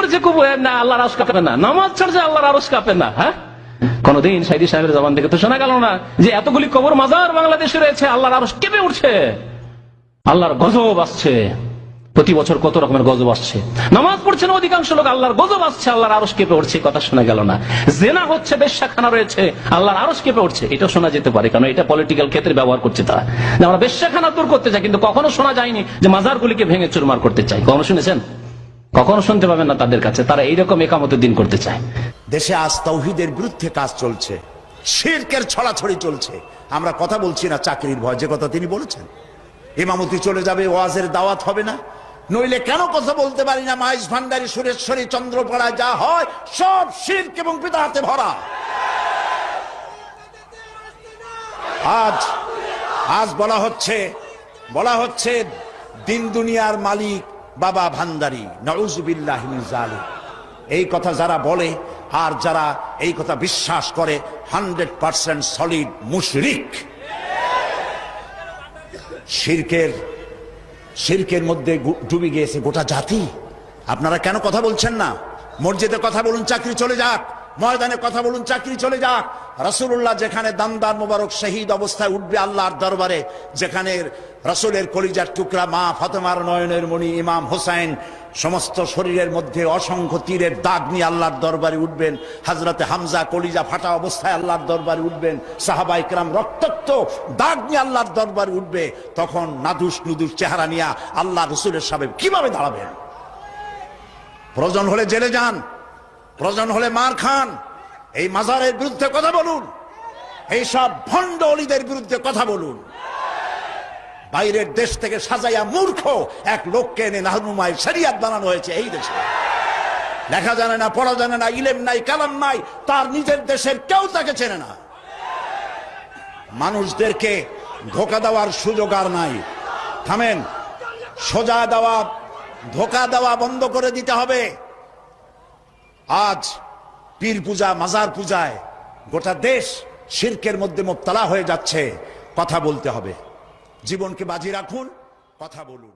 করেছে কবুল না, আল্লাহর আরশ কাঁপে না, নামাজ ছাড়ছে আল্লাহর আরশ কাঁপে না। হ্যাঁ, কোনদিন সাইদি সাহেবের জবান থেকে তো শোনা গেল না যে এতগুলি কবর মাজার বাংলাদেশে রয়েছে, আল্লাহর আরশ কেঁপে উঠছে, আল্লাহর গজব আসছে। প্রতি বছর কত রকমের গজব আসছে, নামাজ পড়ছে না অধিকাংশ লোক, আল্লাহর গজব আসছে, আল্লাহর আরশ কেঁপে উঠছে, কথা শোনা গেল না। জেনা হচ্ছে, বেশ্যাখানা রয়েছে, আল্লাহর আরশ কেঁপে উঠছে, এটা শোনা যেতে পারে, কারণ এটা পলিটিক্যাল ক্ষেত্রে ব্যবহার করছে তারা, যে আমরা বেশ্যাখানা দূর করতে চাই, কিন্তু কখনো শোনা যায়নি যে মাজারগুলিকে ভেঙে চুরমার করতে চাই। কখনো শুনেছেন? কখনো শুনতে পাবেন না তাদের কাছে, তারা এইরকম একামতের দিন করতে চায়। দেশে আজ তাওহীদের বিরুদ্ধে কাজ চলছে, শিরকের ছড়াছড়ি চলছে। আমরা কথা বলছি না চাকরির ভয়, যে কথা তিনি বলেছেন, ইমামতি চলে যাবে, ওয়াজের দাওয়াত হবে না, নইলে কেন কথা বলতে পারি না? মাইজ ভান্ডারী, সুরেশ্বরী, চন্দ্রপাড়ায় যা হয় সব শিরক এবং বিদআতে ভরা। আজ বলা হচ্ছে দিন দুনিয়ার মালিক বাবা ভান্ডারী, নাউযুবিল্লাহি মিন যালিক। এই কথা যারা বলে আর যারা এই কথা বিশ্বাস করে 100% সলিড মুশরিক। শিরকের মধ্যে ডুবে গিয়েছে গোটা জাতি। আপনারা কেন কথা বলছেন না? মসজিদে কথা বলুন, চাকরি চলে যাক, ময়দানে কথা বলুন, চাকরি চলে যাক। রাসূলুল্লাহ যেখানে দান্দার মোবারক শহীদ অবস্থায় উঠবে আল্লাহর দরবারে, যেখানে রাসূলের কলিজার টুকরা মা ফাতেমার নয়নের মণি ইমাম হোসেন সমস্ত শরীরের মধ্যে অসংখ্য তীরের দাগ নিয়ে আল্লাহর দরবারে উঠবেন, হযরতে হামজা কলিজা ফাটা অবস্থায় আল্লাহর দরবারে উঠবেন, সাহাবায়ে কেরাম রক্তাক্ত দাগ নিয়ে আল্লাহর দরবারে উঠবে, তখন নাদুস নুদুস চেহারা নিয়ে আল্লাহ রাসূলের সামনে কিভাবে দাঁড়াবেন? প্রয়োজন হলে জেলে যান, প্রয়োজন হলে মার খান, এই মাজারের বিরুদ্ধে কথা বলুন, এই সব ভণ্ড অলিদের বিরুদ্ধে কথা বলুন। বাইরের দেশ থেকে সাজাইয়া মূর্খ এক লোককে এনে নাহনুমায় শরিয়াত বানানো হয়েছে। এই দেশে লেখা জানে না, পড়া জানে না, ইলম নাই, কালাম নাই, তার নিজের দেশের কেউ তাকে চেনে না। মানুষদেরকে ধোঁকা দেওয়ার সুযোগ আর নাই। থামেন, সোজা দেওয়া, ধোঁকা দেওয়া বন্ধ করে দিতে হবে। আজ পীর পূজা, মাজার পূজায় গোটা দেশ শিরকের মধ্যে মুবতালা হয়ে যাচ্ছে। কথা বলতে হবে, জীবনকে বাজি রাখুন, কথা বলুন।